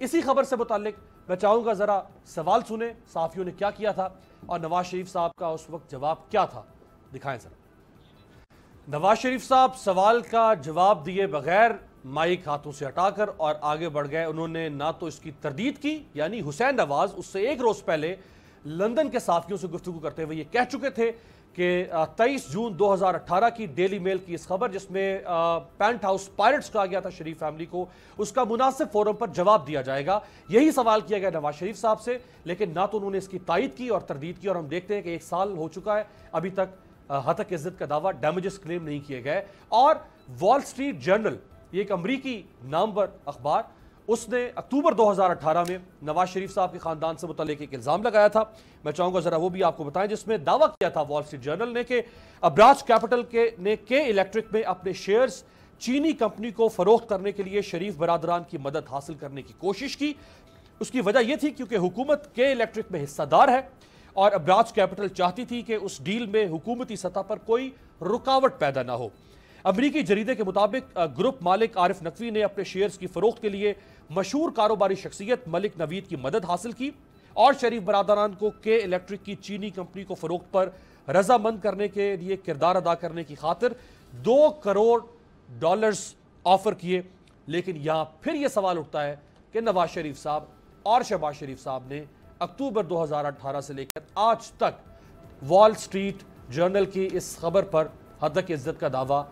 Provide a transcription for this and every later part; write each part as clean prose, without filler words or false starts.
اسی خبر سے متعلق میں چاہوں گا ذرا سوال سنیں صحافیوں نے کیا کیا تھا اور نواز شریف صاحب کا اس وقت جواب کیا تھا، دکھائیں ذرا۔ نواز شریف صاحب سوال کا جواب دیے بغیر مائک ہاتھوں سے ہٹا کر اور آگے بڑھ گئے۔ انہوں نے نہ تو اس کی تردید کی، یعنی حسین نواز اس سے ایک روز پہلے لندن کے صحافیوں سے گفتگو کرتے ہوئے یہ کہہ چکے تھے کہ 23 جون 2018 کی ڈیلی میل کی اس خبر جس میں پینٹ ہاؤس پائرٹس کہا گیا تھا شریف فیملی کو، اس کا مناسب فورم پر جواب دیا جائے گا، یہی سوال کیا گیا نواز شریف صاحب سے، لیکن نہ تو انہوں نے اس کی تائید کی اور تردید کی، اور ہم دیکھتے ہیں کہ 1 سال ہو چکا ہے، ابھی تک ہتک عزت کا دعویٰ ڈیمیجز کلیم نہیں کیے گئے۔ اور وال سٹریٹ جرنل، یہ ایک امریکی نامور اخبار، اس نے اکتوبر 2018 میں نواز شریف صاحب کے خاندان سے متعلق ایک الزام لگایا تھا، میں چاہوں گا ذرا وہ بھی آپ کو بتائیں، جس میں دعویٰ کیا تھا وال سٹریٹ جرنل نے کہ ابراج کیپٹل نے کے الیکٹرک میں اپنے شیئرز چینی کمپنی کو فروخت کرنے کے لیے شریف برادران کی مدد حاصل کرنے کی کوشش کی۔ اس کی وجہ یہ تھی کیونکہ حکومت کے الیکٹرک میں حصہ دار ہے اور ابراج کیپٹل چاہتی تھی کہ اس ڈیل میں حکومتی سطح پر کوئی رکاوٹ پیدا نہ ہو۔ امریکی جریدے کے مطابق گروپ مالک عارف نقوی نے اپنے شیئرز کی فروخت کے لیے مشہور کاروباری شخصیت ملک نوید کی مدد حاصل کی اور شریف برادران کو کے الیکٹرک کی چینی کمپنی کو فروخت پر رضامند کرنے کے لیے کردار ادا کرنے کی خاطر $2 کروڑ آفر کیے۔ لیکن یہاں پھر یہ سوال اٹھتا ہے کہ نواز شریف صاحب اور شہباز شریف صاحب نے اکتوبر 2018 سے لے کر آج تک وال سٹریٹ جرنل کی اس خبر پر ہتک عزت کا دعویٰ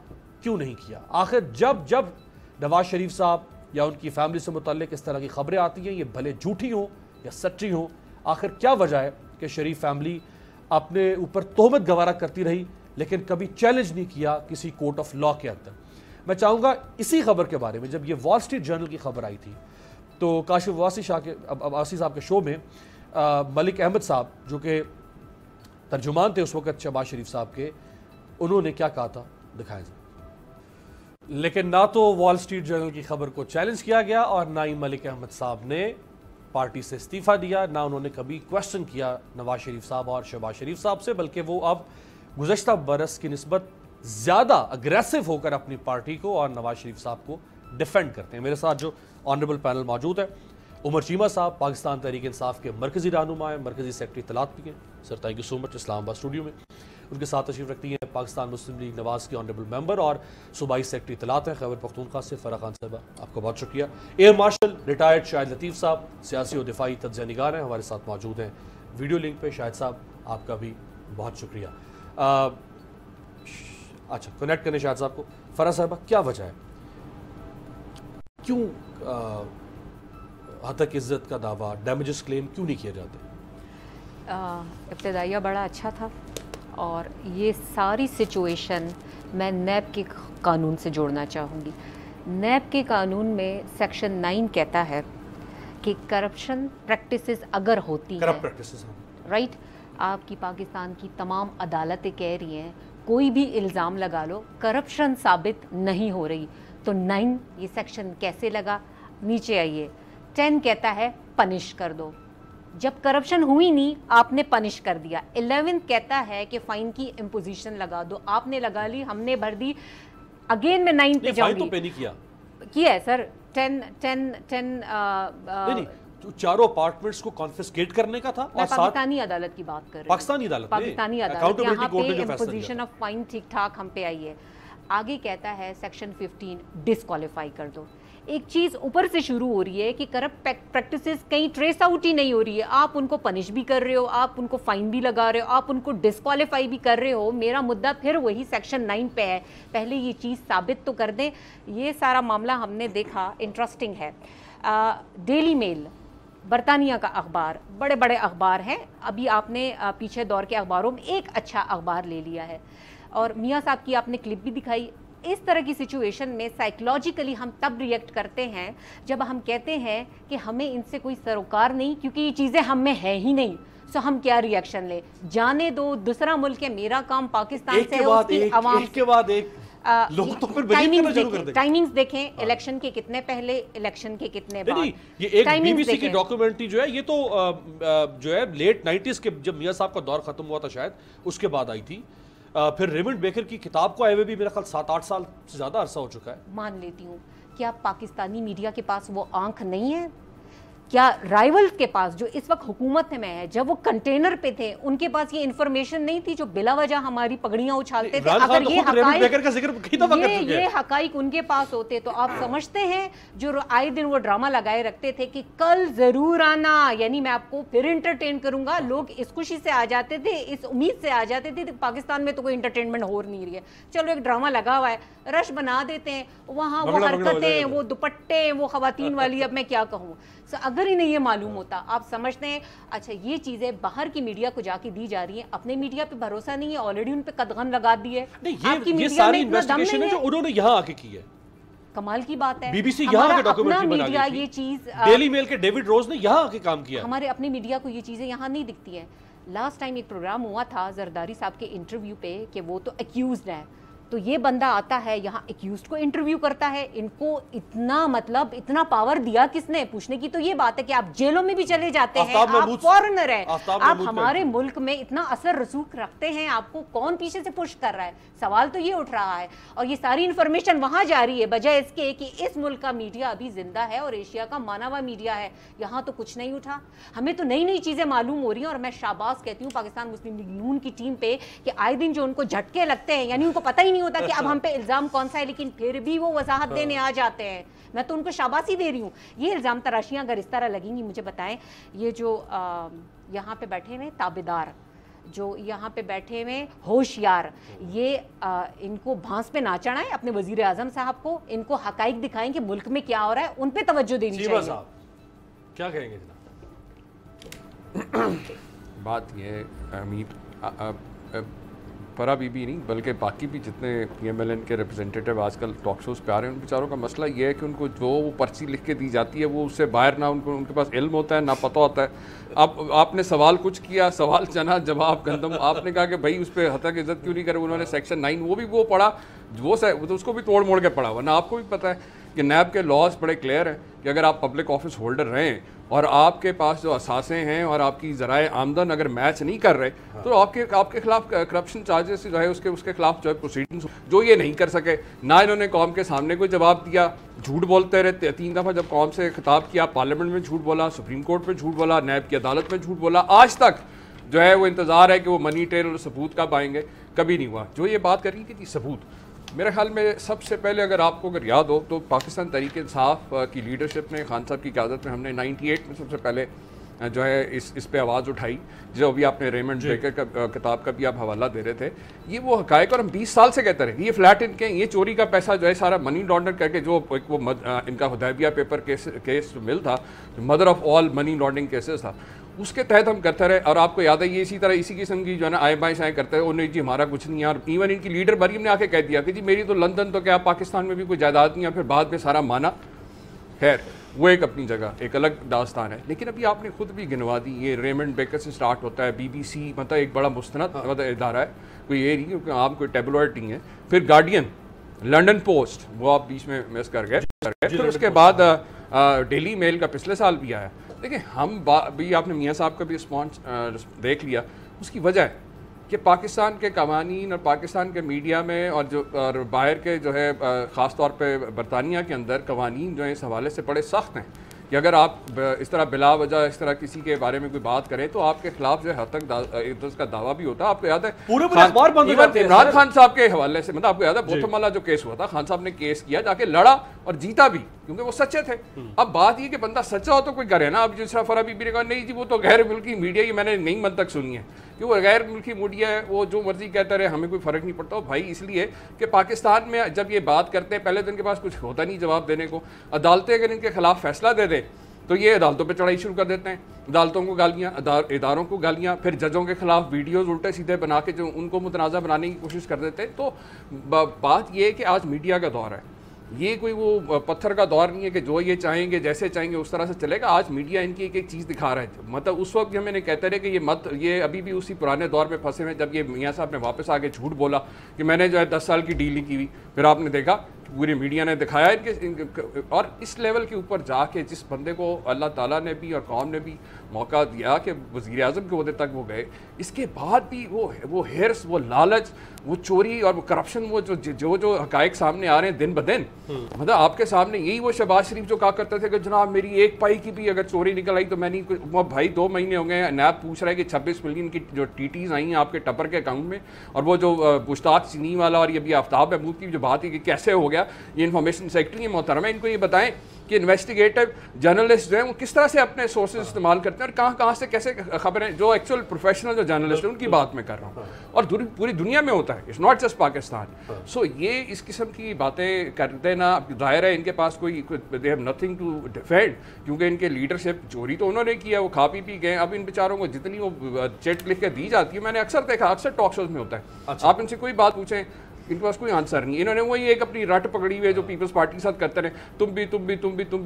کیوں نہیں کیا؟ آخر جب نواز شریف صاحب یا ان کی فیملی سے متعلق اس طرح کی خبریں آتی ہیں، یہ بھلے جھوٹی ہوں یا سچی ہوں، آخر کیا وجہ ہے کہ شریف فیملی اپنے اوپر تہمت گوارا کرتی رہی لیکن کبھی چیلنج نہیں کیا کسی کورٹ آف لا کے اندر؟ میں چاہوں گا اسی خبر کے بارے میں، جب یہ وال سٹریٹ جرنل کی خبر آئی تھی تو کاشف عباسی صاحب کے شو میں ملک احمد صاحب جو کہ ترجمان تھے اس وقت شہباز شریف صاحب کے، انہوں نے کیا کہا تھا، دکھائیں۔ لیکن نہ تو وال سٹریٹ جرنل کی خبر کو چیلنج کیا گیا اور نہ ہی ملک احمد صاحب نے پارٹی سے استعفیٰ دیا، نہ انہوں نے کبھی کویسچن کیا نواز شریف صاحب اور شہباز شریف صاحب سے، بلکہ وہ اب گزشتہ برس کی نسبت زیادہ اگریسو ہو کر اپنی پارٹی کو اور نواز شریف صاحب کو ڈیفینڈ کرتے ہیں۔ میرے ساتھ جو آنریبل پینل موجود ہے، عمر چیمہ صاحب پاکستان تحریک انصاف کے مرکزی رہنما ہیں، مرکزی سیکرٹری اطلاعات بھی ہیں، سر تھینک یو سو مچ اسلام آباد اسٹوڈیو میں۔ ان کے ساتھ تشریف رکھتی ہیں پاکستان مسلم لیگ نواز کی آنریبل ممبر اور صوبائی سیکرٹری اطلاعات ہیں خیبر پختونخوا سے فرح خان صاحبہ، آپ کا بہت شکریہ۔ ایئر مارشل ریٹائرڈ شاہد لطیف صاحب سیاسی و دفاعی تجزیہ نگار ہیں، ہمارے ساتھ موجود ہیں ویڈیو لنک پہ۔ شاہد صاحب آپ کا بھی بہت شکریہ۔ اچھا کنیکٹ کرنے شاہد صاحب کو۔ فرح صاحبہ، کیا وجہ ہے، کیوں ہتک عزت کا دعویٰ ڈیمیجز کلیم کیوں نہیں کیے جاتے؟ ابتدائیہ بڑا اچھا تھا اور یہ ساری سچویشن میں نیب کے قانون سے جوڑنا چاہوں گی۔ نیب کے قانون میں سیکشن 9 کہتا ہے کہ کرپشن پریکٹسز اگر ہوتی ہیں، رائٹ، آپ کی پاکستان کی تمام عدالتیں کہہ رہی ہیں کوئی بھی الزام لگا لو کرپشن ثابت نہیں ہو رہی، تو 9 یہ سیکشن کیسے لگا؟ نیچے آئیے، 10 کہتا ہے پنش کر دو، جب کرپشن ہوئی نہیں آپ نے پنش کر دیا۔ 11 کہتا ہے کہ فائن کی امپوزیشن لگا دو، آپ نے لگا لی، ہم نے بھر دی، اگین میں 9 پہ جاؤں گی۔ فائن تو پے نہیں کیا ہے سر، 10 چاروں اپارٹمنٹس کو کانفسکیٹ کرنے کا تھا، اور پاکستانی عدالت کی بات کر رہے ہیں، پاکستانی عدالت یہاں پہ امپوزیشن آف فائن ٹھیک ٹھاک ہم پہ آئی ہے۔ آگے کہتا ہے سیکشن 15 ڈسکوالیفائی کر دو۔ ایک چیز اوپر سے شروع ہو رہی ہے کہ کرپٹ پریکٹسز کہیں ٹریس آؤٹ ہی نہیں ہو رہی ہے، آپ ان کو پنش بھی کر رہے ہو، آپ ان کو فائن بھی لگا رہے ہو، آپ ان کو ڈسکوالیفائی بھی کر رہے ہو۔ میرا مدعا پھر وہی سیکشن 9 پہ ہے، پہلے یہ چیز ثابت تو کر دیں۔ یہ سارا معاملہ ہم نے دیکھا، انٹرسٹنگ ہے۔ ڈیلی میل برطانیہ کا اخبار، بڑے بڑے اخبار ہیں، ابھی آپ نے پیچھے دور کے اخباروں میں ایک اچھا اخبار لے لیا ہے، اور میاں صاحب کی آپ نے کلپ بھی دکھائی۔ اس طرح کی سچویشن میں سائیکلوجیکلی ہم تب ریئیکٹ کرتے ہیں جب ہم کہتے ہیں کہ ہمیں ان سے کوئی سروکار نہیں، کیونکہ یہ چیزیں ہم میں ہے ہی نہیں، سو ہم کیا ریئیکشن لیں؟ جانے دو، دوسرا ملک ہے، میرا کام پاکستان سے ہے، اس کی عوام ایک کے بعد ایک لوگ تو پھر بلیو کرنا شروع کر دیں۔ ٹائمنگز دیکھیں، الیکشن کے کتنے پہلے، الیکشن کے کتنے بعد۔ یہ ایک بی بی سی کی ڈاکیومنٹری جو ہے، یہ تو جو ہے لیٹ 90s کے جب میاں صاحب کا دور ختم ہوا تھا شاید اس کے بعد آئی تھی۔ پھر ریمنڈ بیکر کی کتاب کو آئے ہوئے بھی میرا خیال 7-8 سال سے زیادہ عرصہ ہو چکا ہے۔ مان لیتی ہوں، کیا پاکستانی میڈیا کے پاس وہ آنکھ نہیں ہے کیا رائیولز کے پاس جو اس وقت حکومت میں ہے، جب وہ کنٹینر پہ تھے، ان کے پاس یہ انفارمیشن نہیں تھی جو بلا وجہ ہماری پگڑیاں اچھالتے تھے؟ اگر یہ حقائق ان کے پاس ہوتے تو آپ سمجھتے ہیں جو آئے دن وہ ڈرامہ لگائے رکھتے تھے کہ کل ضرور آنا، یعنی میں آپ کو پھر انٹرٹین کروں گا، لوگ اس خوشی سے آ جاتے تھے، اس امید سے آ جاتے تھے کہ پاکستان میں تو کوئی انٹرٹینمنٹ ہو نہیں رہی ہے، چلو ایک ڈرامہ لگا ہوا ہے، رش بنا دیتے ہیں، وہاں وہ حرکتیں، وہ دوپٹے، وہ خواتین والی، اب میں کیا کہوں۔ اگر انہیں یہ معلوم ہوتا، آپ سمجھتے ہیں اچھا یہ چیزیں باہر کی میڈیا کو جا کے دی جا رہی ہیں، اپنے میڈیا پہ بھروسہ نہیں ہے، آلریڈی ان پہ قدغن لگا دی ہے، آپ کی میڈیا میں اتنا دم نہیں ہے جو انہوں نے یہاں آ کے کی ہے۔ کمال کی بات ہے، بی بی سی یہاں کے ڈاکیومنٹری بنا میڈیا یہ چیز، ڈیلی میل کے ڈیوڈ روز نے یہاں آ کے کام کیا، ہمارے اپنے میڈیا کو یہ چیزیں یہاں نہیں دکھتی ہیں۔ لاسٹ ٹائم ایک پروگرام ہوا تھا زرداری صاحب کے انٹرویو پہ کہ وہ تو ایکیوزڈ ہے، تو یہ بندہ آتا ہے یہاں ایکیوزڈ کو انٹرویو کرتا ہے، ان کو اتنا مطلب اتنا پاور دیا کس نے؟ پوچھنے کی تو یہ بات ہے کہ آپ جیلوں میں بھی چلے جاتے ہیں، آپ فورنر ہیں، آپ ہمارے ملک میں اتنا اثر رسوخ رکھتے ہیں، آپ کو کون پیچھے سے پش کر رہا ہے؟ سوال تو یہ اٹھ رہا ہے، اور یہ ساری انفارمیشن وہاں جا رہی ہے بجائے اس کے کہ اس ملک کا میڈیا ابھی زندہ ہے اور ایشیا کا مانا ہوا میڈیا ہے، یہاں تو کچھ نہیں اٹھا۔ ہمیں تو نئی نئی چیزیں معلوم ہو رہی ہیں، اور میں شاباز کہتی ہوں پاکستان مسلم لیگ نون کی ٹیم پہ کہ آئے دن جو ان کو جھٹکے لگتے ہیں، یعنی ان کو پتہ ہی نہیں ہوتا کہ اب ہم پہ الزام کون سا ہے، لیکن پھر بھی وہ وضاحت دینے آ جاتے ہیں، میں تو ان کو شاباشی دے رہی ہوں۔ یہ الزام تراشیاں اگر اس طرح لگیں گی، مجھے بتائیں یہ جو یہاں پہ بیٹھے ہوئے تابعدار، جو یہاں پہ بیٹھے ہوئے ہوشیار، یہ ان کو بھانس پہ نہ چڑھائیں اپنے وزیر اعظم صاحب کو، ان کو حقائق دکھائیں کہ ملک میں کیا ہو رہا ہے، ان پہ توجہ دینی چاہیے۔ کیا کہیں گے جناب؟ بات یہ ہے امیر، فرا بی بی نہیں بلکہ باقی بھی جتنے پی ایم ایل این کے ریپرزینٹیٹیو آج کل ٹاک شوز پہ آ رہے ہیں، ان بیچاروں کا مسئلہ یہ ہے کہ ان کو جو وہ پرچی لکھ کے دی جاتی ہے وہ اس سے باہر نہ ان کے پاس علم ہوتا ہے نہ پتہ ہوتا ہے۔ اب آپ نے سوال کچھ کیا، سوال چنا جواب گندم، آپ نے کہا کہ بھائی اس پہ حتیٰ کہ عزت کیوں نہیں کرے، انہوں نے سیکشن 9 وہ بھی وہ پڑھا، وہ اس کو بھی توڑ موڑ کے پڑھا، ورنہ آپ کو بھی پتہ ہے کہ نیب کے لاز بڑے کلیئر ہیں کہ اگر آپ پبلک آفس ہولڈر رہیں اور آپ کے پاس جو اثاثے ہیں اور آپ کی ذرائع آمدن اگر میچ نہیں کر رہے تو آپ کے خلاف کرپشن چارجز جو ہے اس کے خلاف جو ہے پروسیڈنگز، جو یہ نہیں کر سکے، نہ انہوں نے قوم کے سامنے کوئی جواب دیا، جھوٹ بولتے رہتے، 3 دفعہ جب قوم سے خطاب کیا، پارلیمنٹ میں جھوٹ بولا، سپریم کورٹ میں جھوٹ بولا، نیب کی عدالت میں جھوٹ بولا، آج تک جو ہے وہ انتظار ہے کہ وہ منی ٹریل اور ثبوت کب آئیں گے، کبھی نہیں ہوا۔ جو یہ بات کر رہی تھی ثبوت، میرے خیال میں سب سے پہلے اگر آپ کو یاد ہو تو پاکستان تحریک انصاف کی لیڈرشپ نے، خان صاحب کی قیادت میں، ہم نے 98 میں سب سے پہلے جو ہے اس پہ آواز اٹھائی، جو ابھی آپ نے ریمنڈ بیکر کا کتاب کا بھی آپ حوالہ دے رہے تھے، یہ وہ حقائق، اور ہم 20 سال سے کہتے رہے یہ فلیٹ ان کے، یہ چوری کا پیسہ جو ہے سارا منی لانڈر کر کے، جو وہ ان کا حدیبیہ پیپر کیس مل تھا، mother of all money laundering cases تھا، اس کے تحت ہم کرتے رہے، اور آپ کو یاد ہے یہ اسی طرح اسی قسم کی جو ہے نا آئے بائیں شائیں کرتے ہیں، انہیں جی ہمارا کچھ نہیں ہے، اور ایون ان کی لیڈر مریم نے آ کے کہہ دیا کہ جی میری تو لندن تو کیا پاکستان میں بھی کوئی جائیداد نہیں ہے، پھر بعد میں سارا مانا۔ خیر وہ ایک اپنی جگہ ایک الگ داستان ہے، لیکن ابھی آپ نے خود بھی گنوا دی، یہ ریمنڈ بیکر سے سٹارٹ ہوتا ہے، بی بی سی مطلب ایک بڑا مستند ادارہ ہے، کوئی یہ نہیں کیونکہ آپ کوئی ٹیبلوئڈ نہیں ہے، پھر گارڈین، لنڈن پوسٹ وہ آپ بیچ میں مس کر گئے، پھر اس کے بعد ڈیلی میل کا پچھلے سال بھی آیا۔ دیکھیں ہم بھی آپ نے میاں صاحب کا بھی رسپانس دیکھ لیا، اس کی وجہ ہے کہ پاکستان کے قوانین اور پاکستان کے میڈیا میں اور باہر کے جو ہے خاص طور پہ برطانیہ کے اندر قوانین جو ہیں اس حوالے سے بڑے سخت ہیں کہ اگر آپ اس طرح بلا وجہ اس طرح کسی کے بارے میں کوئی بات کریں تو آپ کے خلاف جو ہے حد تک اس کا دعویٰ بھی ہوتا ہے۔ آپ کو یاد ہے عمران خان صاحب کے حوالے سے، مطلب آپ کو یاد ہے بوتھم والا جو کیس ہوا تھا، خان صاحب نے کیس کیا، جا کے لڑا اور جیتا بھی کیونکہ وہ سچے تھے۔ اب بات یہ کہ بندہ سچا ہو تو کوئی کرے نا، اب جس طرح فرا بی بی نے کہا نہیں جی وہ تو غیر ملکی میڈیا، یہ میں نے نئی منطق سنی ہے کہ وہ غیر ملکی میڈیا ہے، وہ جو مرضی کہتا رہے، ہمیں کوئی فرق نہیں پڑتا بھائی، اس لیے کہ پاکستان میں جب یہ بات کرتے ہیں پہلے تو ان کے پاس کچھ ہوتا نہیں جواب دینے کو، عدالتیں اگر ان کے خلاف فیصلہ دے دیں تو یہ عدالتوں پہ چڑھائی شروع کر دیتے ہیں، عدالتوں کو گالیاں، اداروں کو گالیاں، پھر ججوں کے خلاف ویڈیوز الٹے سیدھے بنا کے جو ان کو متنازع بنانے کی کوشش کر دیتے ہیں۔ تو بات یہ ہے کہ آج میڈیا کا دور ہے، یہ کوئی وہ پتھر کا دور نہیں ہے کہ جو یہ چاہیں گے جیسے چاہیں گے اس طرح سے چلے گا۔ آج میڈیا ان کی ایک ایک چیز دکھا رہا ہے، مطلب اس وقت بھی ہمیں کہتے رہے کہ یہ ابھی بھی اسی پرانے دور میں پھنسے ہوئے، جب یہ میاں صاحب نے واپس آ کے جھوٹ بولا کہ میں نے جو ہے 10 سال کی ڈیل نہیں کی ہوئی، پھر آپ نے دیکھا پوری میڈیا نے دکھایا اور اس لیول کے اوپر جا کے جس بندے کو اللہ تعالیٰ نے بھی اور قوم نے بھی موقع دیا کہ وزیر اعظم کے عہدے تک وہ گئے، اس کے بعد بھی وہ ہرس، وہ لالچ، وہ چوری اور کرپشن وہ جو حقائق سامنے آ رہے ہیں دن بدن, مطلب آپ کے سامنے یہی وہ شہباز شریف جو کہا کرتے تھے کہ جناب میری ایک پائی کی بھی اگر چوری نکل آئی تو میں نہیں, وہ بھائی 2 مہینے ہو گئے نیب پوچھ رہا ہے کہ 26 ملین کی جو TTs آئی ہیں آپ کے ٹپر کے اکاؤنٹ میں, اور وہ جو مشتاق چینی والا اور یہ بھی آفتاب محمود کی جو بات ہے کہ کیسے ہو گیا, یہ انفارمیشن سیکرٹری ہیں محترمہ, ان کو یہ بتائیں کہ انویسٹیگیٹو جرنلسٹ جو ہیں وہ کس طرح سے اپنے سورسز استعمال کرتے ہیں اور کہاں سے کیسے خبریں, جو ایکچوئل پروفیشنل جو جرنلسٹ ہیں ان کی بات میں کر رہا ہوں, اور پوری دنیا میں ہوتا ہے, اٹس ناٹ جسٹ پاکستان. سو یہ اس قسم کی باتیں کرتے نا, ظاہر ہے ان کے پاس کوئی they have nothing to defend, کیونکہ ان کے لیڈرشپ چوری تو انہوں نے کیا, وہ کھا پی گئے. اب ان بیچاروں کو جتنی وہ چیٹ لکھ کے دی جاتی ہے, میں نے اکثر دیکھا, اکثر ٹاک شوز میں ہوتا ہے, آپ ان سے کوئی بات پوچھیں ان کے پاس کوئی آنسر نہیں. انہوں نے وہی ایک اپنی رٹ پکڑی ہوئی ہے جو پیپلز پارٹی کے ساتھ کرتے رہے, تم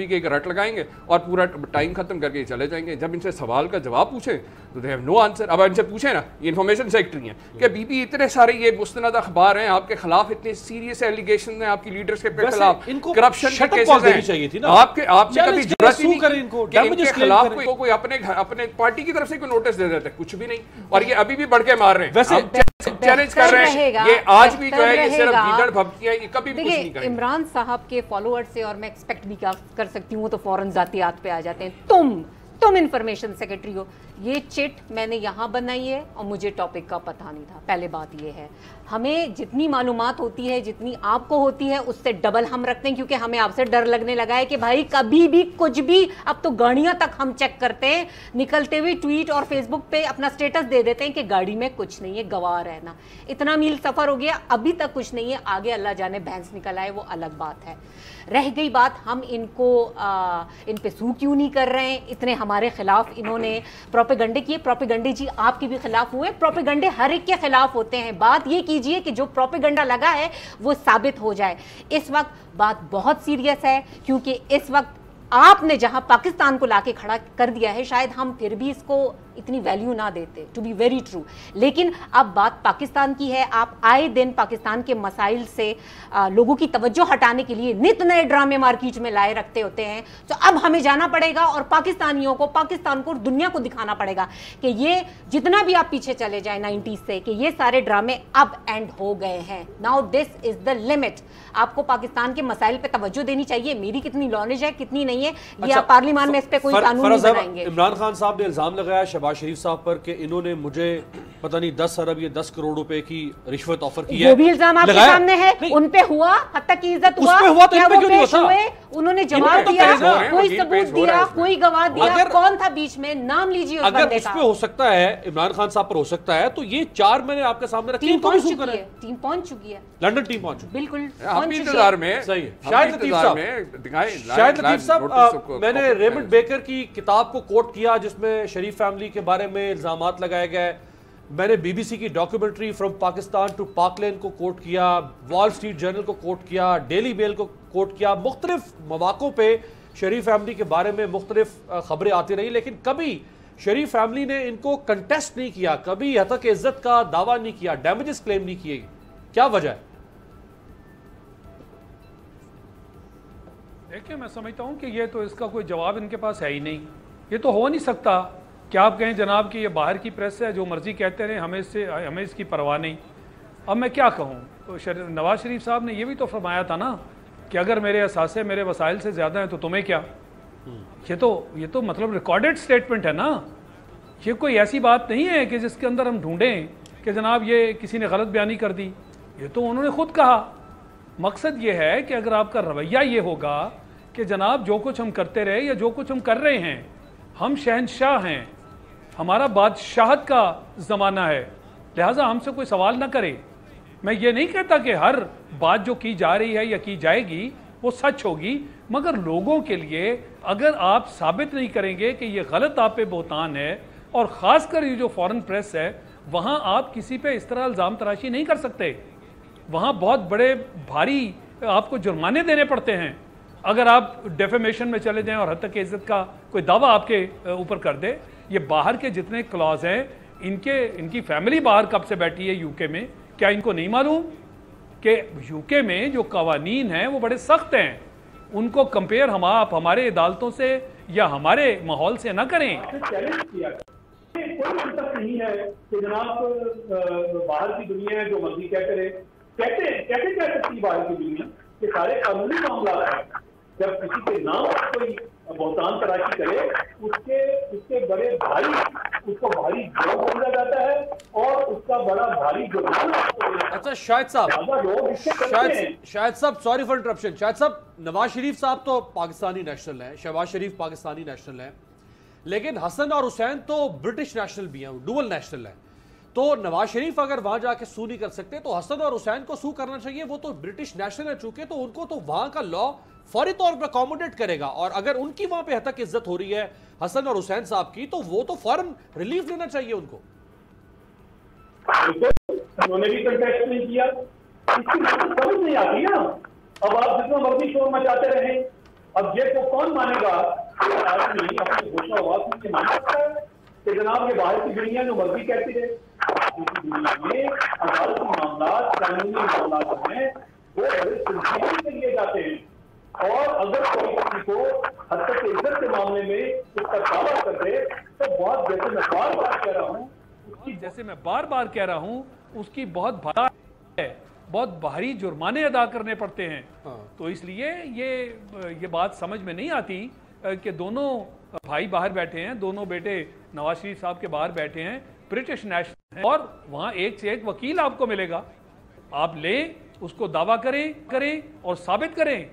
بھی کے ایک رٹ لگائیں گے اور پورا ٹائم ختم کر کے چلے جائیں گے. جب ان سے سوال کا جواب پوچھیں تو دے ہیو نو آنسر. اب ان سے پوچھیں نا, یہ انفارمیشن سیکرٹری ہیں کہ بی اتنے سارے یہ مستند اخبار ہیں آپ کے خلاف, اتنے سیریس ایلیگیشن ہیں آپ کی لیڈرشپ کے خلاف, کرپشن کے کیسز ہیں, آپ نے کبھی ضرورت ہی نہیں کہ ان کے خلاف کوئی اپنے پارٹی کی طرف سے کوئی نوٹس دے دیتے, کچھ بھی نہیں. اور یہ ابھی بھی بڑھ کے مار رہے ہیں, چیلنج کر رہے ہیں, یہ آج بھی جو ہے یہ صرف گیدڑ بھبکیاں, یہ کبھی بھی کچھ نہیں کریں. عمران صاحب کے فالوور سے, اور میں ایکسپیکٹ بھی کر سکتی ہوں, وہ تو فوراً ذاتیات پہ آ جاتے ہیں, تم انفارمیشن سیکرٹری ہو, یہ چٹ میں نے یہاں بنائی ہے اور مجھے ٹاپک کا پتہ نہیں تھا. پہلے بات یہ ہے, ہمیں جتنی معلومات ہوتی ہے جتنی آپ کو ہوتی ہے اس سے ڈبل ہم رکھتے ہیں, کیونکہ ہمیں آپ سے ڈر لگنے لگا ہے کہ بھائی کبھی بھی کچھ بھی, اب تو گاڑیاں تک ہم چیک کرتے ہیں, نکلتے ہوئے ٹویٹ اور فیس بک پہ اپنا سٹیٹس دے دیتے ہیں کہ گاڑی میں کچھ نہیں ہے, گواہ رہنا. اتنا میل سفر ہو گیا, ابھی تک کچھ نہیں ہے, آگے اللہ جانے بھینس نکل آئے, وہ الگ بات ہے. رہ گئی بات ہم ان پہ سو کیوں نہیں کر رہے ہیں, اتنے ہمارے خلاف انہوں نے پروپیگنڈے کیے. پروپیگنڈے جی آپ کے بھی خلاف ہوئے, پروپیگنڈے ہر ایک کے خلاف ہوتے ہیں. بات یہ کیجئے کہ جو پروپیگنڈا لگا ہے وہ ثابت ہو جائے. اس وقت بات بہت سیریس ہے, کیونکہ اس وقت آپ نے جہاں پاکستان کو لا کے کھڑا کر دیا ہے, شاید ہم پھر بھی اس کو اتنی ویلیو نہ دیتے, ٹو بی ویری ٹرو. لیکن اب بات پاکستان کی ہے, آپ آئے دن پاکستان کے مسائل سے لوگوں کی توجہ ہٹانے کے لیے نت نئے ڈرامے مارکیٹ میں لائے رکھتے ہوتے ہیں. تو اب ہمیں جانا پڑے گا اور پاکستانیوں کو, پاکستان کو, دنیا کو دکھانا پڑے گا کہ یہ جتنا بھی آپ پیچھے چلے جائیں 90s سے, کہ یہ سارے ڈرامے اب اینڈ ہو گئے ہیں. Now this is the limit. آپ کو پاکستان کے مسائل پہ توجہ دینی چاہیے. میری کتنی نالج ہے کتنی نہیں ہے, یہ آپ پارلیمان میں اس پہ کوئی قانون نہیں بنائیں گے. عمران خان صاحب نے الزام لگایا شہباز شریف صاحب پر کہ انہوں نے مجھے پتہ نہیں 10 ارب یا 10 کروڑ روپے کی رشوت آفر کی ہے. وہ بھی الزام آپ کے سامنے ہے, ان پہ ہوا, حتیٰ کی عزت ہوا, کیا وہ پیش ہوئے, انہوں نے جواب دیا, کوئی ثبوت دیا, کوئی گواہ دیا, کون تھا بیچ میں, نام لیجیے اس بندے کا. اگر اس پہ ہو سکتا ہے, عمران خان صاحب پر ہو سکتا ہے, تو یہ 4 میں نے آپ کے سامنے رکھی. ٹیم پہنچ چکی ہے, ٹیم پہنچ چکی ہے, لندن ٹیم پہنچ چکی, بالکل انتظار میں. صحیح ہے. شاہد لطیف صاحب, میں نے ریمنڈ بیکر کی کتاب کو کوٹ کیا جس میں شریف فیملی کے بارے میں الزامات لگائے گئے. میں نے بی بی سی کی ڈاکیومنٹری فرام پاکستان ٹو پاکلین کو کوٹ کیا, وال سٹریٹ جرنل کو کوٹ کیا, ڈیلی میل کو کوٹ کیا. مختلف مواقعوں پہ شریف فیملی کے بارے میں مختلف خبریں آتی رہی, لیکن کبھی شریف فیملی نے ان کو کنٹیسٹ نہیں کیا, کبھی حق عزت کا دعویٰ نہیں کیا, ڈیمیجز کلیم نہیں کیے. کیا وجہ ہے؟ دیکھیں, میں سمجھتا ہوں کہ یہ تو اس کا کوئی جواب ان کے پاس ہے ہی نہیں. یہ تو ہو نہیں سکتا کہ آپ کہیں جناب کہ یہ باہر کی پریس ہے, جو مرضی کہتے رہے, ہمیں اس کی پرواہ نہیں. اب میں کیا کہوں, تو نواز شریف صاحب نے یہ بھی تو فرمایا تھا نا کہ اگر میرے اثاثے میرے وسائل سے زیادہ ہیں تو تمہیں کیا. یہ تو مطلب ریکارڈڈ سٹیٹمنٹ ہے نا. یہ کوئی ایسی بات نہیں ہے کہ جس کے اندر ہم ڈھونڈیں کہ جناب یہ کسی نے غلط بیانی کر دی. یہ تو انہوں نے خود کہا. مقصد یہ ہے کہ اگر آپ کا رویہ یہ ہوگا کہ جناب جو کچھ ہم کرتے رہے یا جو کچھ ہم کر رہے ہیں, ہم شہنشاہ ہیں, ہمارا بادشاہت کا زمانہ ہے, لہٰذا ہم سے کوئی سوال نہ کرے. میں یہ نہیں کہتا کہ ہر بات جو کی جا رہی ہے یا کی جائے گی وہ سچ ہوگی, مگر لوگوں کے لیے اگر آپ ثابت نہیں کریں گے کہ یہ غلط آپ پہ بہتان ہے, اور خاص کر یہ جو فورن پریس ہے, وہاں آپ کسی پہ اس طرح الزام تراشی نہیں کر سکتے. وہاں بہت بڑے بھاری آپ کو جرمانے دینے پڑتے ہیں اگر آپ ڈیفیمیشن میں چلے جائیں اور حد تک عزت کا کوئی دعویٰ آپ کے اوپر کر دے. یہ باہر کے جتنے کلاز ہیں, ان کی فیملی باہر کب سے بیٹھی ہے یو کے میں, کیا ان کو نہیں معلوم کہ یو کے میں جو قوانین ہیں وہ بڑے سخت ہیں. ان کو کمپیئر ہمارے عدالتوں سے یا ہمارے ماحول سے نہ کریں. کوئی منطق نہیں ہے کہ جناب باہر کی دنیا جو مرضی کہتے رہے. کیسے کہہ سکتی باہر کی دنیا کہ سارے قانونی معاملات ہیں. جب کسی کے نام پر کوئی بہتان تراشی کرے اس کے بڑے بھاری اس کو بھاری جرم سمجھا جاتا ہے اور اس کا بڑا بھاری جرمانہ. اچھا شاہد صاحب سوری فار انٹرپشن. شاہد صاحب نواز شریف صاحب تو پاکستانی نیشنل ہیں, شہباز شریف پاکستانی نیشنل ہیں, لیکن حسن اور حسین تو برٹش نیشنل بھی ہیں, ڈوول نیشنل ہیں. تو نواز شریف اگر وہاں جا کے سو نہیں کر سکتے تو حسن اور حسین کو سو کرنا چاہیے. وہ تو برٹش نیشنل ہے چونکہ, تو ان کو تو وہاں کا لا فوری طور پر اکوموڈیٹ کرے گا. اور اگر ان کی وہاں پہ حد تک عزت ہو رہی ہے حسن اور حسین صاحب کی, تو وہ تو فوراً ریلیف لینا چاہیے ان کو. انہوں نے بھی کنٹیسٹ نہیں کیا, اس کی سمجھ نہیں آتی نا. اب آپ جتنا مرضی شور مچاتے رہیں, اب یہ کو کون مانے گا کہ آدمی اپنے گھوشہ آواز سے مان سکتا ہے کہ جناب یہ باہر کی دنیا جو مرضی کہتی رہے. دنیا میں عدالتی معاملات قانونی معاملات ہیں وہ بڑے سنجیدگی سے لیے جاتے ہیں, اور اگر کوئی کسی کو حد تک عزت کے معاملے میں اس کا دعویٰ کر دے تو بہت جیسے میں بار بار کہہ رہا ہوں اس کی بہت بھاری جرمانے ادا کرنے پڑتے ہیں. تو اس لیے یہ بات سمجھ میں نہیں آتی کہ دونوں بھائی باہر بیٹھے ہیں, دونوں بیٹے نواز شریف صاحب کے باہر بیٹھے ہیں, برٹش نیشنل ہیں, اور وہاں ایک سے ایک وکیل آپ کو ملے گا. آپ لیں, اس کو دعویٰ کریں اور ثابت کریں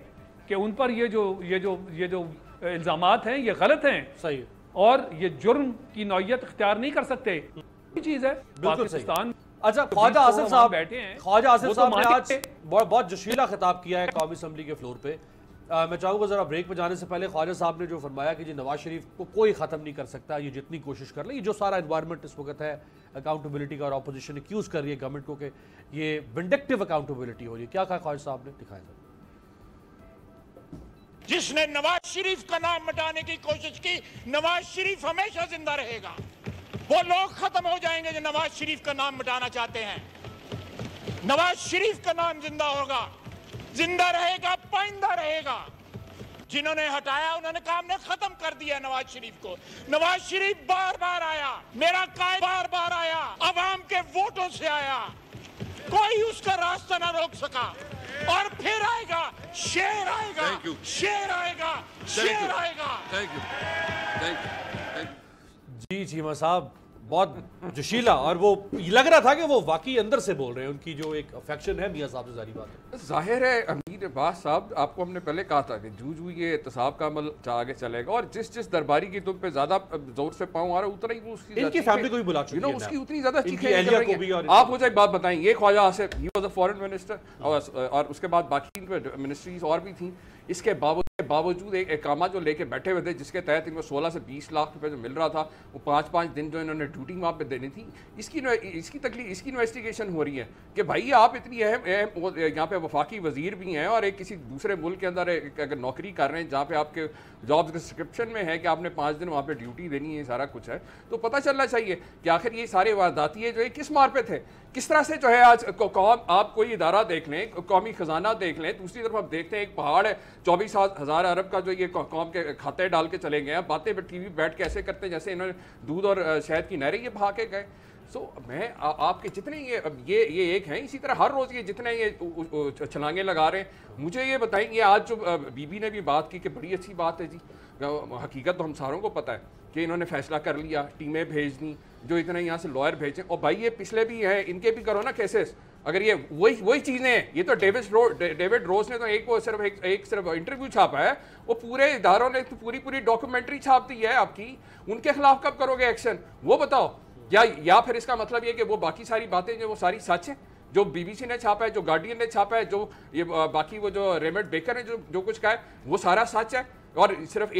کہ ان پر یہ جو الزامات ہیں یہ غلط ہیں. صحیح. اور یہ جرم کی نوعیت اختیار نہیں کر سکتے. یہ چیز ہے پاکستان. اچھا خواجہ آصف صاحب بیٹھے ہیں, خواجہ آصف صاحب نے آج بہت جشیلا خطاب کیا ہے قومی اسمبلی کے فلور پہ. میں چاہوں گا ذرا بریک پہ جانے سے پہلے خواجہ صاحب نے جو فرمایا کہ جی نواز شریف کو کوئی ختم نہیں کر سکتا, یہ جتنی کوشش کر لیں. یہ جو سارا انوائرمنٹ اس وقت ہے اکاؤنٹیبلٹی کا, اور اپوزیشن ایکیوز کر رہی ہے گورنمنٹ کو کہ یہ ونڈکٹیو اکاؤنٹیبلٹی ہو رہی ہے, کیا کہا خواجہ صاحب نے, دکھائیں ذرا. جس نے نواز شریف کا نام مٹانے کی کوشش کی, نواز شریف ہمیشہ زندہ رہے گا. وہ لوگ ختم ہو جائیں گے جو نواز شریف کا نام مٹانا چاہتے ہیں. نواز شریف کا نام زندہ ہوگا, زندہ رہے گا, پائندہ رہے گا. جنہوں نے ہٹایا انہوں نے کام نے ختم کر دیا نواز شریف کو. نواز شریف بار بار آیا, میرا قائد بار بار آیا, عوام کے ووٹوں سے آیا, کوئی اس کا راستہ نہ روک سکا. اور پھر آئے گا, شیر آئے گا, شیر آئے گا, شیر آئے گا. جی چیمہ صاحب بہت جشیلا, اور وہ لگ رہا تھا کہ وہ واقعی اندر سے بول رہے ہیں, ان کی جو ایک افیکشن ہے میاں صاحب سے ظاہری بات ہے. ظاہر ہے امیر عباس صاحب, آپ کو ہم نے پہلے کہا تھا کہ جو یہ احتساب کا عمل آگے چلے گا, اور جس درباری کی تم پہ زیادہ زور سے پاؤں آ رہا ہے اتنا ہی وہ ان کی فیملی کو بھی بلا چکی ہے, اس کی اتنی زیادہ چیخیں. آپ مجھے ایک بات بتائیں, یہ Khawaja Asif he was a foreign minister, اور اس کے بعد باقی منسٹریز اور بھی تھیں. اس کے باوجود ایک اقامہ جو لے کے بیٹھے ہوئے تھے جس کے تحت ان کو 16 سے 20 لاکھ روپے جو مل رہا تھا, وہ 5 دن جو انہوں نے ڈیوٹی وہاں پہ دینی تھی, اس کی انویسٹیگیشن ہو رہی ہے کہ بھائی آپ اتنی اہم یہاں پہ وفاقی وزیر بھی ہیں اور ایک کسی دوسرے ملک کے اندر اگر نوکری کر رہے ہیں جہاں پہ آپ کے جاب ڈسکرپشن میں ہے کہ آپ نے 5 دن وہاں پہ ڈیوٹی دینی ہے, سارا کچھ ہے, تو پتہ چلنا چاہیے کہ آخر یہ سارے وارداتیے جو ہے کس مار پہ تھے, کس طرح سے جو ہے آج قوم. آپ کوئی ادارہ دیکھ لیں, قومی خزانہ دیکھ لیں, دوسری طرف آپ دیکھتے ہیں ایک پہاڑ ہے 24,000 ارب کا جو یہ قوم کے کھاتے ڈال کے چلے گئے ہیں, باتیں ٹی وی بیٹھ کے ایسے کرتے ہیں جیسے انہوں نے دودھ اور شہد کی نہریں یہ بہا کے گئے. سو میں آپ کے جتنے یہ ایک ہیں, اسی طرح ہر روز یہ جتنے یہ چھلانگیں لگا رہے ہیں. مجھے یہ بتائیں, یہ آج جو بی بی نے بھی بات کی کہ بڑی اچھی بات ہے جی, حقیقت تو ہم ساروں کو پتہ ہے کہ انہوں نے فیصلہ کر لیا, ٹیمیں بھیج دیں, جو اتنے یہاں سے لائر بھیجیں, اور بھائی یہ پچھلے بھی ہیں, ان کے بھی کرو نا کیسز. اگر یہ وہی چیزیں ہیں, یہ تو ڈیوڈ روز نے تو ایک صرف انٹرویو چھاپا ہے, وہ پورے اداروں نے پوری ڈاکومنٹری چھاپ دی ہے آپ کی. ان کے خلاف کب کرو گے ایکشن, وہ بتاؤ. یا پھر اس کا مطلب یہ کہ وہ باقی ساری باتیں جو وہ ساری سچ ہیں, جو بی بی سی نے چھاپا ہے, جو گارڈین نے چھاپا ہے, جو یہ باقی وہ جو ریمنڈ بیکر نے جو کچھ کہا ہے, وہ سارا سچ ہے. اور صرف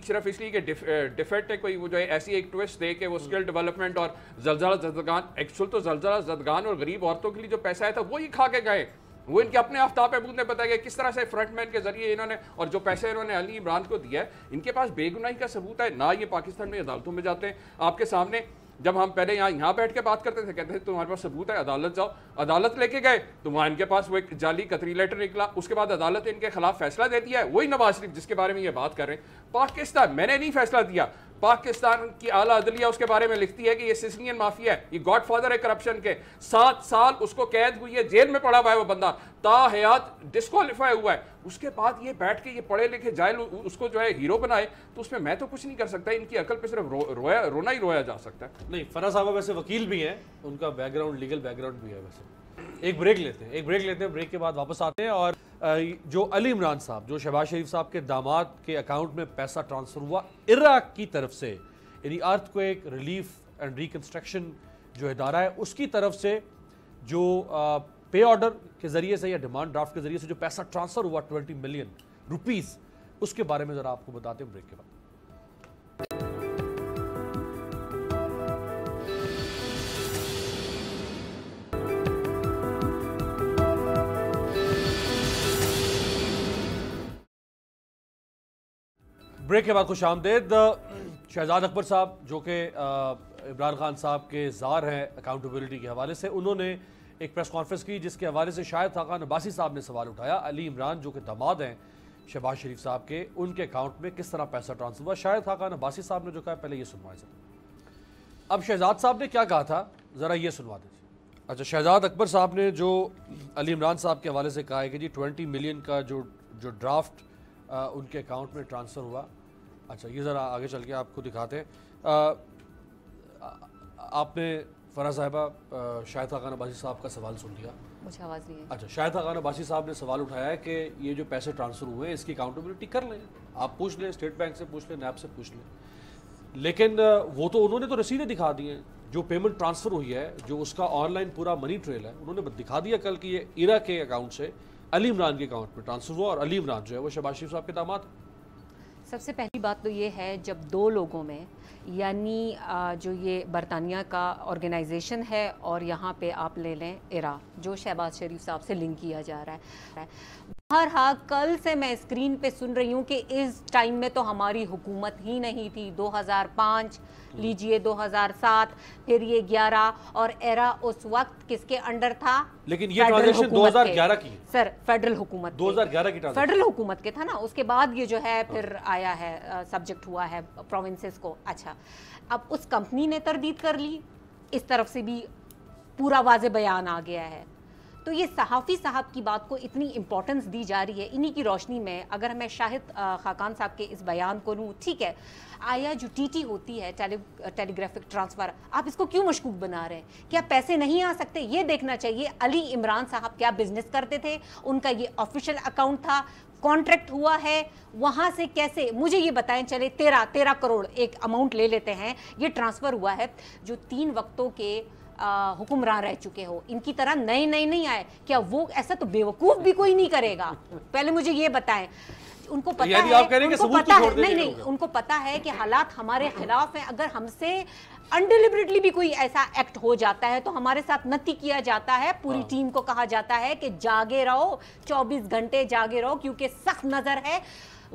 صرف اس لیے کہ ڈیفیکٹ ہے کوئی, وہ جو ہے ایسی ایک ٹویسٹ دے کہ وہ اسکل ڈیولپمنٹ اور زلزلہ زدگان, ایکچوئل تو زلزلہ زدگان اور غریب عورتوں کے لیے جو پیسہ آیا تھا وہی کھا کے گئے. وہ ان کے اپنے آفتاب محمود نے بتایا کہ کس طرح سے فرنٹ مین کے ذریعے انہوں نے, اور جو پیسے انہوں نے علی عمران کو دیا ہے, ان کے پاس بے گناہی کا ثبوت ہے. نہ یہ پاکستان میں عدالتوں میں جاتے ہیں آپ کے سامنے. جب ہم پہلے یہاں بیٹھ کے بات کرتے تھے, کہتے تھے تمہارے پاس ثبوت ہے, عدالت جاؤ. عدالت لے کے گئے تو وہاں ان کے پاس وہ ایک جعلی قطری لیٹر نکلا, اس کے بعد عدالت ان کے خلاف فیصلہ دے دیا ہے. وہی نواز شریف جس کے بارے میں یہ بات کر رہے ہیں, پاکستان میں نے نہیں فیصلہ دیا, پاکستان کی اعلیٰ عدلیہ اس کے بارے میں لکھتی ہے کہ یہ سسلین مافیا ہے, یہ گاڈ فادر ہے کرپشن کے, 7 سال اس کو قید ہوئی ہے, جیل میں پڑا ہوا ہے وہ بندہ, تا حیات ڈسکوالیفائی ہوا ہے. اس کے بعد یہ بیٹھ کے یہ پڑھے لکھے جاہل اس کو جو ہے ہیرو بنائے, تو اس میں تو کچھ نہیں کر سکتا. ان کی عقل پہ صرف رونا ہی رویا جا سکتا ہے. نہیں, فرح صاحبہ ویسے وکیل بھی ہیں, ان کا back ground legal back ground بھی ہے. ویسے ایک بریک لیتے ہیں, بریک کے بعد واپس آتے ہیں. اور جو علی عمران صاحب, جو شہباز شریف صاحب کے داماد کے اکاؤنٹ میں پیسہ ٹرانسفر ہوا عراق کی طرف سے, یعنی ارتھ کویک ریلیف اینڈ ریکنسٹرکشن جو ادارہ ہے اس کی طرف سے, جو پے آرڈر کے ذریعے سے یا ڈیمانڈ ڈرافٹ کے ذریعے سے جو پیسہ ٹرانسفر ہوا 20 ملین روپیز, اس کے بارے میں ذرا آپ کو بتاتے ہیں بریک کے بعد. بریک کے بعد خوش آمدید. شہزاد اکبر صاحب جو کہ عمران خان صاحب کے زار ہیں اکاؤنٹیبلٹی کے حوالے سے, انہوں نے ایک پریس کانفرنس کی جس کے حوالے سے شاہد خاقان عباسی صاحب نے سوال اٹھایا, علی عمران جو کہ داماد ہیں شہباز شریف صاحب کے, ان کے اکاؤنٹ میں کس طرح پیسہ ٹرانسفر ہوا. شاہد خاقان عباسی صاحب نے جو کہا پہلے یہ سنوائیں سر. اب شہزاد صاحب نے کیا کہا تھا ذرا یہ سنوا دیجیے. اچھا, شہزاد اکبر صاحب نے جو علی عمران صاحب کے حوالے سے کہا ہے کہ جی 20 ملین کا جو ڈرافٹ ان کے اکاؤنٹ میں ٹرانسفر ہوا. اچھا, یہ ذرا آگے چل کے آپ کو دکھاتے ہیں. آپ نے فرح صاحبہ شاہد خاقان عباسی صاحب کا سوال سن لیا, مجھے آواز نہیں ہے. اچھا, شاہد خاقان عباسی صاحب نے سوال اٹھایا ہے کہ یہ جو پیسے ٹرانسفر ہوئے ہیں اس کی اکاؤنٹیبلٹی کر لیں, آپ پوچھ لیں, اسٹیٹ بینک سے پوچھ لیں, نیب سے پوچھ لیں. لیکن وہ تو انہوں نے تو رسیدیں دکھا دی ہیں, جو پیمنٹ ٹرانسفر ہوئی ہے, جو اس کا آن لائن پورا منی ٹریل ہے, انہوں نے دکھا دیا کل کہ یہ ایرا کے اکاؤنٹ سے علی عمران کے اکاؤنٹ میں ٹرانسفر ہوا, اور علی عمران جو ہے وہ شہباز شریف صاحب کے داماد. سب سے پہلی بات تو یہ ہے, جب 2 لوگوں میں, یعنی جو یہ برطانیہ کا آرگنائزیشن ہے اور یہاں پہ آپ لے لیں ایرا, جو شہباز شریف صاحب سے لنک کیا جا رہا ہے. بہرحال کل سے میں اسکرین پہ سن رہی ہوں کہ اس ٹائم میں تو ہماری حکومت ہی نہیں تھی, 2005 لیجئے, 2007, پھر یہ 11, اور ایرا اس وقت کس کے انڈر تھا؟ لیکن یہ ٹرانزیکشن 2011 کی سر, فیڈرل حکومت 2011 کی فیڈرل حکومت کے تھا نا, اس کے بعد یہ جو ہے پھر آیا ہے, سبجیکٹ ہوا ہے پروونسز کو. اچھا, اب اس کمپنی نے تردید کر لی, اس طرف سے بھی پورا واضح بیان آ گیا ہے. تو یہ صحافی صاحب کی بات کو اتنی امپورٹنس دی جا رہی ہے. انہی کی روشنی میں اگر میں شاہد خاقان صاحب کے اس بیان کو لوں, ٹھیک ہے, آیا جو ٹی ہوتی ہے ٹیلی گرافک ٹرانسفر, آپ اس کو کیوں مشکوک بنا رہے ہیں؟ کیا پیسے نہیں آ سکتے؟ یہ دیکھنا چاہیے علی عمران صاحب کیا بزنس کرتے تھے, ان کا یہ آفیشیل اکاؤنٹ تھا, کانٹریکٹ ہوا ہے, وہاں سے کیسے, مجھے یہ بتائیں. چلے 13 کروڑ ایک اماؤنٹ لے لیتے ہیں, یہ ٹرانسفر ہوا ہے. جو 3 وقتوں کے حکمران رہ چکے ہو, ان کی طرح نئے نہیں آئے, کیا وہ ایسا تو بیوقوف بھی کوئی نہیں کرے گا؟ پہلے مجھے یہ بتائیں. ان کو پتا ہے, ان کو پتا ہے کہ حالات ہمارے خلاف ہیں. اگر ہم سے انڈیلیبریٹلی بھی کوئی ایسا ایکٹ ہو جاتا ہے تو ہمارے ساتھ نتی کیا جاتا ہے, پوری ٹیم کو کہا جاتا ہے کہ جاگے رہو, 24 گھنٹے جاگے رہو, کیونکہ سخت نظر ہے,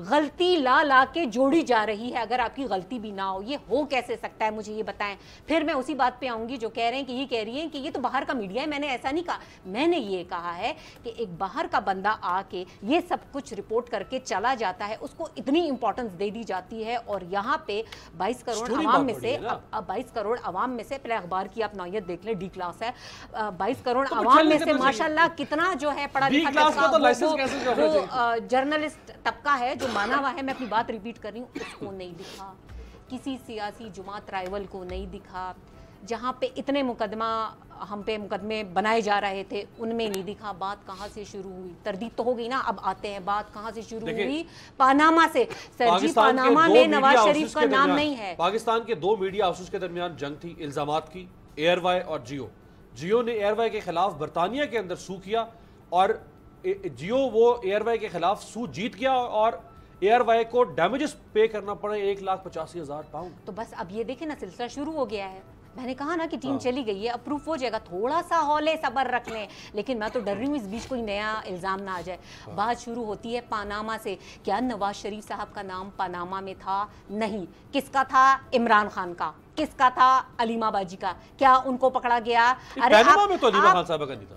غلطی لا کے جوڑی جا رہی ہے. اگر آپ کی غلطی بھی نہ ہو, یہ ہو کیسے سکتا ہے؟ مجھے یہ بتائیں. پھر میں اسی بات پہ آؤں گی جو کہہ رہے ہیں کہ یہ کہہ رہی ہیں کہ یہ تو باہر کا میڈیا ہے. میں نے ایسا نہیں کہا, میں نے یہ کہا ہے کہ ایک باہر کا بندہ آ کے یہ سب کچھ رپورٹ کر کے چلا جاتا ہے, اس کو اتنی امپورٹنس دے دی جاتی ہے. اور یہاں پہ 22 کروڑ عوام میں سے, 22 کروڑ عوام میں سے, پہلے اخبار کی آپ نوعیت دیکھ لیں, ڈی کلاس ہے, 22 کروڑ عوام میں سے ماشاءاللہ کتنا جو ہے پڑھا لکھا وہ جرنلسٹ طبقہ ہے جو مانا ہوا ہے. میں اپنی بات ریپیٹ کر رہی ہوں, اس کو نہیں دکھا, کسی سیاسی جماعت رائیول کو نہیں دکھا. جہاں پہ اتنے ہم پہ مقدمے بنائے جا رہے تھے ان میں نہیں دکھا. بات کہاں سے شروع ہوئی؟ تردید تو ہو گئی نا. اب آتے ہیں, بات کہاں سے شروع ہوئی؟ پاناما سے. سر جی, پاناما میں نواز شریف کا نام نہیں ہے. پاکستان کے 2 میڈیا ہاؤسز کے درمیان جنگ تھی الزامات کی, ایئر وائی اور جیو نے ایئر وائی کے خلاف برطانیہ کے اندر سو کیا, اور جیو وہ ایئر وائی کے خلاف سو جیت گیا, اور ایئر وائی کو ڈیمیجز پے کرنا پڑے 1,85,000 پاؤنڈ. تو بس اب یہ دیکھیں نا, سلسلہ شروع ہو گیا ہے. میں نے کہا نا کہ ٹیم چلی گئی ہے, اپروف ہو جائے گا, تھوڑا سا ہولے صبر رکھ لیں. لیکن میں تو ڈر رہی ہوں اس بیچ کوئی نیا الزام نہ آ جائے. بات شروع ہوتی ہے پاناما سے. کیا نواز شریف صاحب کا نام پاناما میں تھا؟ نہیں. کس کا تھا؟ عمران خان کا. کس کا تھا؟ علیمہ باجی کا. کیا ان کو پکڑا گیا؟ پاناما میں تو علیمہ خان صاحب کا نہیں تھا.